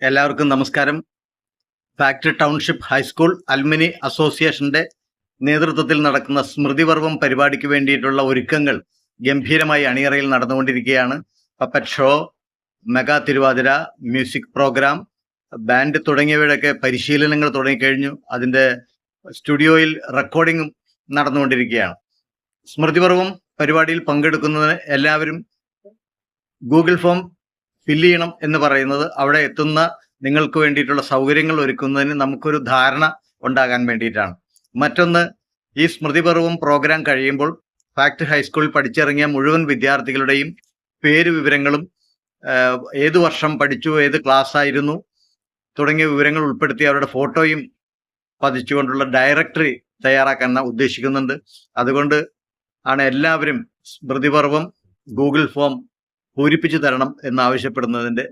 എല്ലാവർക്കും നമസ്കാരം. Factory township high school alumni അസോസിയേഷന്റെ നേതൃത്വത്തിൽ നടക്കുന്ന സ്മൃതിപർവം പരിപാടിക്ക് വേണ്ടിയിട്ടുള്ള ഒരുക്കങ്ങൾ ഗംഭീരമായി അണിയറയിൽ നടന്നുകൊണ്ടിരിക്കുകയാണ്. Puppet show, mega Thiruvathira, music programme, band തുടങ്ങിയവയുടെയൊക്കെ പരിശീലനങ്ങൾ തുടങ്ങിക്കഴിഞ്ഞു. അതിൻ്റെ സ്റ്റുഡിയോയിൽ റെക്കോർഡിങ്ങും നടന്നുകൊണ്ടിരിക്കുകയാണ്. സ്മൃതിപർവം പരിപാടിയിൽ പങ്കെടുക്കുന്നതിന് എല്ലാവരും ഗൂഗിൾ ഫോം ഫില്ല് ചെയ്യണം എന്ന് പറയുന്നത് അവിടെ എത്തുന്ന നിങ്ങൾക്ക് വേണ്ടിയിട്ടുള്ള സൗകര്യങ്ങൾ ഒരുക്കുന്നതിന് നമുക്കൊരു ധാരണ ഉണ്ടാകാൻ വേണ്ടിയിട്ടാണ്. മറ്റൊന്ന്, ഈ സ്മൃതിപർവം പ്രോഗ്രാം കഴിയുമ്പോൾ ഫാക്ടറി ഹൈസ്കൂളിൽ പഠിച്ചിറങ്ങിയ മുഴുവൻ വിദ്യാർത്ഥികളുടെയും പേര് വിവരങ്ങളും, ഏതു വർഷം പഠിച്ചു, ഏത് ക്ലാസ് ആയിരുന്നു തുടങ്ങിയ വിവരങ്ങൾ ഉൾപ്പെടുത്തി അവരുടെ ഫോട്ടോയും പതിച്ചുകൊണ്ടുള്ള ഡയറക്ടറി തയ്യാറാക്കാൻ ഉദ്ദേശിക്കുന്നുണ്ട്. അതുകൊണ്ട് ആണ് എല്ലാവരും സ്മൃതിപർവം ഗൂഗിൾ ഫോം പൂരിപ്പിച്ചു തരണം എന്നാവശ്യപ്പെടുന്നതിൻ്റെ